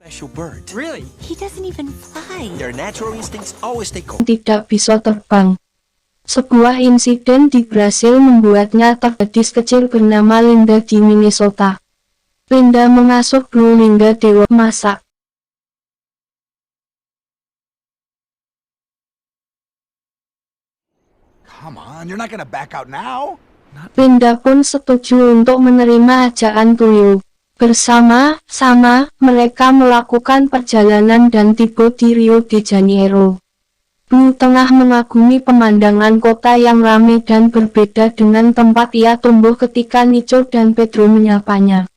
special bird. Really? He doesn't even fly. Their natural instincts always stay cold. Tidak bisa terbang. Sebuah insiden di Brasil membuatnya tergadis kecil bernama Linda di Minnesota. Linda mengasuh Blue hingga dewasa. Come on, you're not gonna back out now? Linda pun setuju untuk menerima ajakan Tuyo. Bersama-sama, mereka melakukan perjalanan dan tiba di Rio de Janeiro. Blue tengah mengagumi pemandangan kota yang ramai dan berbeda dengan tempat ia tumbuh ketika Nico dan Pedro menyapanya.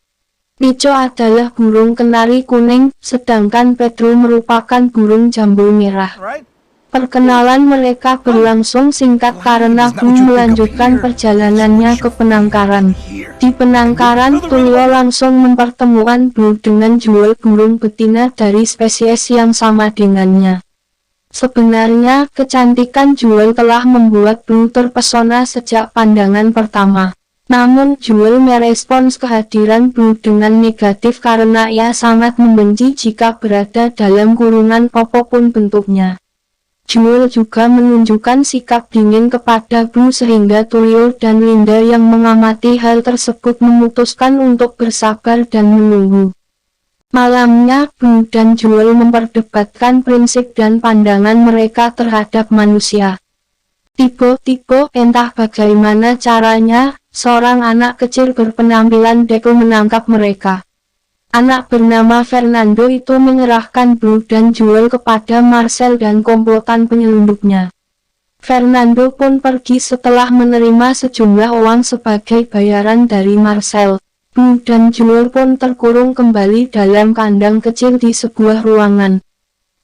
Nico adalah burung kenari kuning, sedangkan Pedro merupakan burung jambul merah. Right? Perkenalan mereka berlangsung singkat karena Blue melanjutkan perjalanannya ke penangkaran. Di penangkaran, Tulio langsung mempertemukan Blue dengan Jewel, burung betina dari spesies yang sama dengannya. Sebenarnya, kecantikan Jewel telah membuat Blue terpesona sejak pandangan pertama. Namun Jewel merespons kehadiran Blue dengan negatif karena ia sangat membenci jika berada dalam kurungan apapun bentuknya. Jewel juga menunjukkan sikap dingin kepada Blue sehingga Tulio dan Linda yang mengamati hal tersebut memutuskan untuk bersabar dan menunggu. Malamnya, Blue dan Jewel memperdebatkan prinsip dan pandangan mereka terhadap manusia. Tiba-tiba, entah bagaimana caranya, seorang anak kecil berpenampilan deku menangkap mereka. Anak bernama Fernando itu menyerahkan Blue dan Jewel kepada Marcel dan komplotan penyelundupnya. Fernando pun pergi setelah menerima sejumlah uang sebagai bayaran dari Marcel. Blue dan Jewel pun terkurung kembali dalam kandang kecil di sebuah ruangan.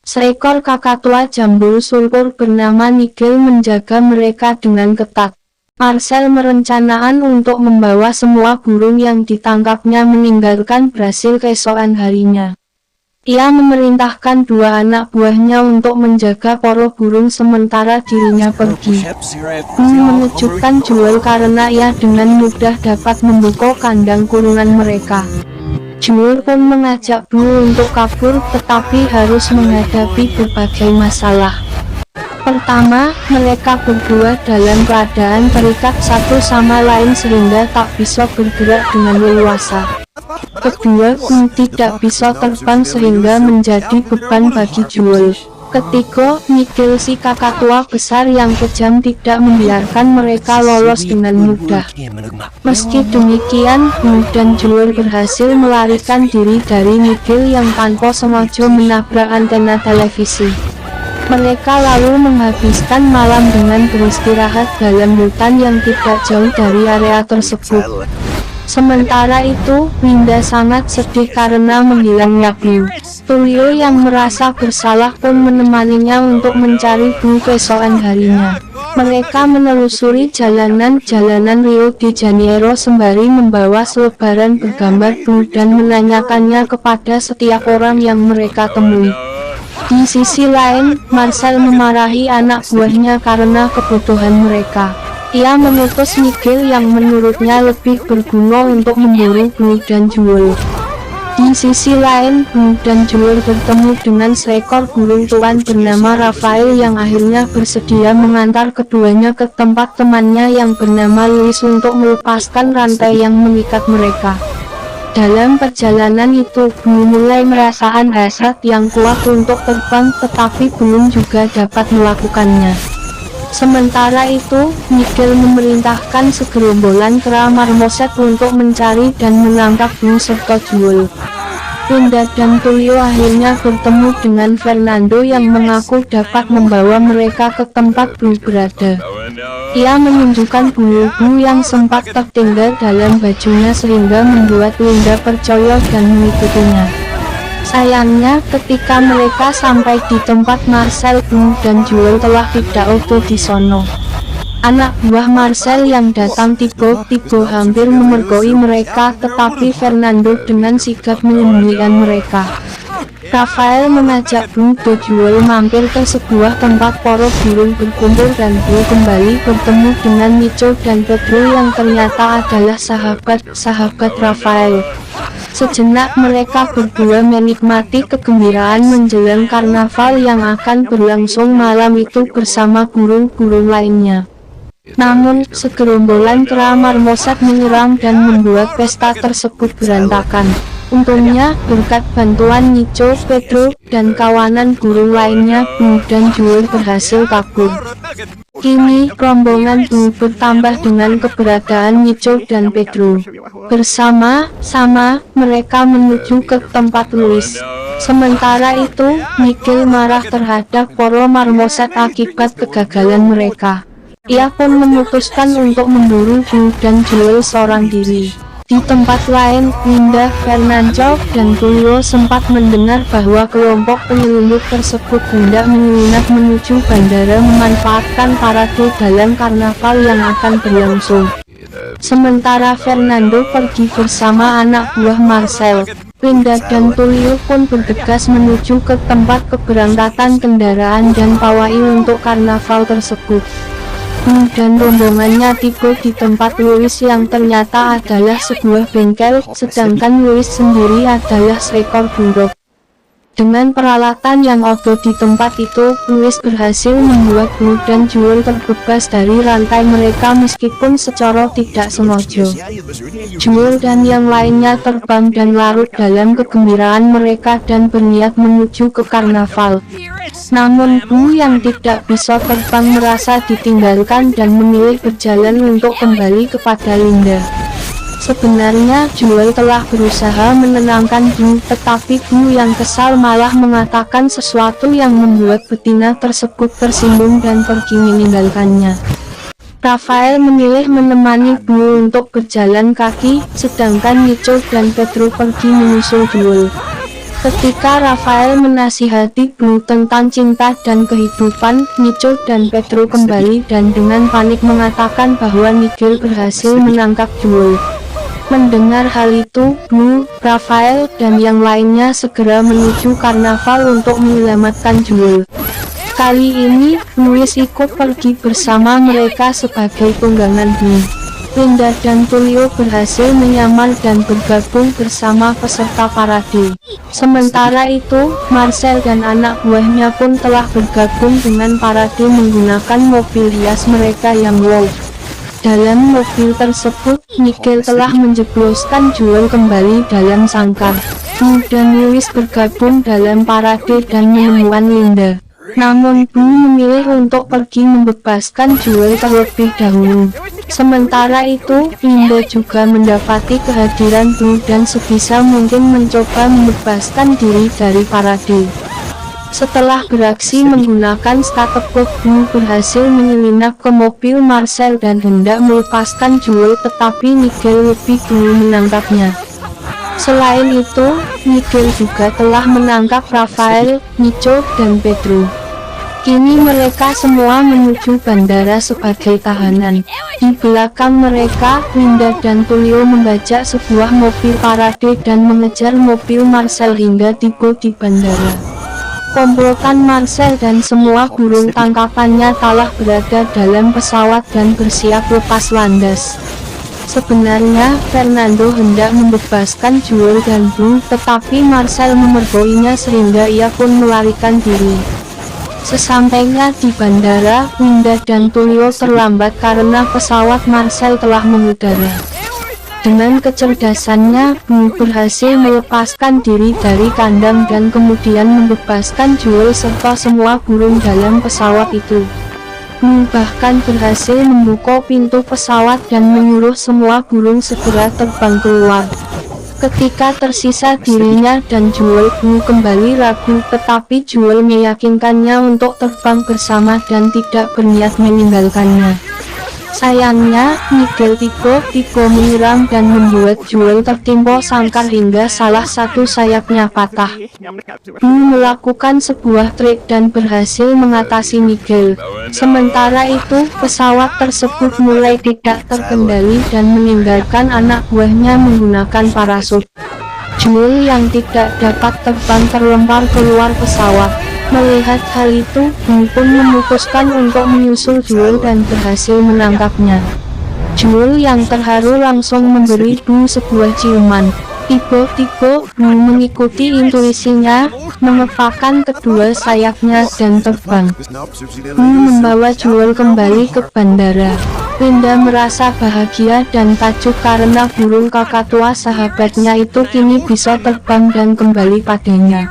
Seekor kakatua jambul sulfur bernama Nigel menjaga mereka dengan ketat. Marcel merencanakan untuk membawa semua burung yang ditangkapnya meninggalkan Brasil keesokan harinya. Ia memerintahkan dua anak buahnya untuk menjaga para burung sementara dirinya pergi. Blue mengejutkan Jewel karena ia dengan mudah dapat membuka kandang kurungan mereka. Jewel pun mengajak Blue untuk kabur tetapi harus menghadapi berbagai masalah. Pertama, mereka berdua dalam keadaan terikat satu sama lain sehingga tak bisa bergerak dengan leluasa. Kedua, Blue tidak bisa terbang sehingga menjadi beban bagi Jewel. Ketiga, Nigel si kakatua besar yang kejam tidak membiarkan mereka lolos dengan mudah. Meski demikian, Blue dan Jewel berhasil melarikan diri dari Nigel yang tanpa sengaja menabrak antena televisi. Mereka lalu menghabiskan malam dengan beristirahat dalam hutan yang tidak jauh dari area tersebut. Sementara itu, Linda sangat sedih karena menghilangnya Blue. Tulio yang merasa bersalah pun menemaninya untuk mencari Blue keesokan harinya. Mereka menelusuri jalanan-jalanan Rio de Janeiro sembari membawa selebaran bergambar Blue dan menanyakannya kepada setiap orang yang mereka temui. Di sisi lain, Marcel memarahi anak buahnya karena kebodohan mereka. Ia mengutus Nigel yang menurutnya lebih berguna untuk memburu Blue dan Jewel. Di sisi lain, Blue dan Jewel bertemu dengan seekor burung tuan bernama Rafael yang akhirnya bersedia mengantar keduanya ke tempat temannya yang bernama Luis untuk melepaskan rantai yang mengikat mereka. Dalam perjalanan itu, Blue mulai merasakan hasrat yang kuat untuk terbang tetapi belum juga dapat melakukannya. Sementara itu, Nigel memerintahkan segerombolan kera marmoset untuk mencari dan menangkap Blue serta Jewel. Linda dan Tulio akhirnya bertemu dengan Fernando yang mengaku dapat membawa mereka ke tempat Blue berada. Ia menunjukkan bulu-bulu yang sempat tertinggal dalam bajunya sehingga membuat Linda percaya dan mengikutinya. Sayangnya, ketika mereka sampai di tempat Marcel, Blue dan Jewel telah tidak utuh di sono. Anak buah Marcel yang datang tiba-tiba hampir memergoki mereka tetapi Fernando dengan sigap menyembunyikan mereka. Rafael mengajak Blue dan Jewel mampir ke sebuah tempat para burung berkumpul dan Blue kembali bertemu dengan Nico dan Pedro yang ternyata adalah sahabat-sahabat Rafael. Sejenak mereka berdua menikmati kegembiraan menjelang karnaval yang akan berlangsung malam itu bersama burung-burung lainnya. Namun, segerombolan kera marmoset menyerang dan membuat pesta tersebut berantakan. Untungnya, berkat bantuan Nico, Pedro, dan kawanan burung lainnya, Blue dan Jewel berhasil kabur. Kini, rombongan Blue bertambah dengan keberadaan Nico dan Pedro. Bersama-sama, mereka menuju ke tempat Louis. Sementara itu, Miguel marah terhadap para marmoset akibat kegagalan mereka. Ia pun memutuskan untuk memburu Blue dan Jewel seorang diri. Di tempat lain, Linda, Fernando, dan Julio sempat mendengar bahwa kelompok penyelundup tersebut hendak menyelinap menuju bandara memanfaatkan parade dalam karnaval yang akan berlangsung. Sementara Fernando pergi bersama anak buah Marcel, Linda dan Julio pun bergegas menuju ke tempat keberangkatan kendaraan dan pawai untuk karnaval tersebut. Dan rombongannya tiba di tempat Louis yang ternyata adalah sebuah bengkel, sedangkan Louis sendiri adalah seekor bulldog. Dengan peralatan yang ada di tempat itu, Louis berhasil membuat Blue dan Jewel terbebas dari rantai mereka meskipun secara tidak sengaja. Jewel dan yang lainnya terbang dan larut dalam kegembiraan mereka dan berniat menuju ke karnaval. Namun Blue yang tidak bisa terbang merasa ditinggalkan dan memilih berjalan untuk kembali kepada Linda. Sebenarnya Jewel telah berusaha menenangkan Blue, tetapi Blue yang kesal malah mengatakan sesuatu yang membuat betina tersebut tersinggung dan pergi meninggalkannya. Rafael memilih menemani Blue untuk berjalan kaki, sedangkan Nico dan Pedro pergi menyusul Jewel. Ketika Rafael menasihati Blue tentang cinta dan kehidupan, Nico dan Pedro kembali dan dengan panik mengatakan bahwa Miguel berhasil menangkap Jewel. Mendengar hal itu, Blue, Rafael, dan yang lainnya segera menuju karnaval untuk menyelamatkan Jewel. Kali ini, Louis ikut pergi bersama mereka sebagai tunggangan Blue. Linda dan Julio berhasil menyamar dan bergabung bersama peserta parade. Sementara itu, Marcel dan anak buahnya pun telah bergabung dengan parade menggunakan mobil hias mereka yang wow. Dalam mobil tersebut, Miguel telah menjebloskan Jewel kembali dalam sangkar. Blue dan Louis bergabung dalam parade dan menemukan Linda. Namun Blue memilih untuk pergi membebaskan Jewel terlebih dahulu. Sementara itu, Linda juga mendapati kehadiran Blue dan sebisa mungkin mencoba membebaskan diri dari parade. Setelah beraksi menggunakan skateboard, Blue berhasil menyelinap ke mobil Marcel dan hendak melepaskan Jewel, tetapi Miguel lebih dulu menangkapnya. Selain itu, Miguel juga telah menangkap Rafael, Nico, dan Pedro. Kini mereka semua menuju bandara sebagai tahanan. Di belakang mereka, Linda dan Julio membajak sebuah mobil parade dan mengejar mobil Marcel hingga tiba di bandara. Komplotan Marcel dan semua burung tangkapannya telah berada dalam pesawat dan bersiap lepas landas. Sebenarnya, Fernando hendak membebaskan Jewel dan Blue, tetapi Marcel memergoinya sehingga ia pun melarikan diri. Sesampainya di bandara, Linda dan Julio terlambat karena pesawat Marcel telah mengudara. Dengan kecerdasannya, Blue berhasil melepaskan diri dari kandang dan kemudian membebaskan Jewel serta semua burung dalam pesawat itu. Blue bahkan berhasil membuka pintu pesawat dan menyuruh semua burung segera terbang keluar. Ketika tersisa dirinya dan Jewel, Blue kembali ragu, tetapi Jewel meyakinkannya untuk terbang bersama dan tidak berniat meninggalkannya. Sayangnya, Miguel tiba-tiba menyerang dan membuat Jewel tertimpa sangkar hingga salah satu sayapnya patah. Blue melakukan sebuah trik dan berhasil mengatasi Miguel. Sementara itu, pesawat tersebut mulai tidak terkendali dan meninggalkan anak buahnya menggunakan parasut. Jewel yang tidak dapat terbang terlempar keluar pesawat. Melihat hal itu, Blue pun memutuskan untuk menyusul Jewel dan berhasil menangkapnya. Jewel yang terharu langsung memberi Blue sebuah ciuman. Tiba-tiba Blue mengikuti intuisinya, mengepakkan kedua sayapnya dan terbang. Blue membawa Jewel kembali ke bandara. Linda merasa bahagia dan takjub karena burung kakatua sahabatnya itu kini bisa terbang dan kembali padanya.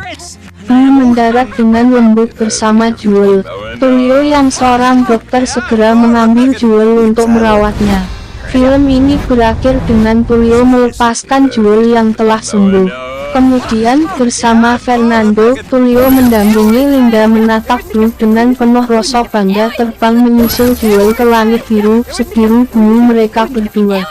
Blue mendarat dengan lembut bersama Jewel. Tulio yang seorang dokter segera mengambil Jewel untuk merawatnya. Film ini berakhir dengan Tulio melepaskan Jewel yang telah sembuh. Kemudian bersama Fernando, Tulio mendampingi Linda menatap Blue dengan penuh rasa bangga terbang menyusul Jewel ke langit biru sebiru bumi mereka berdua.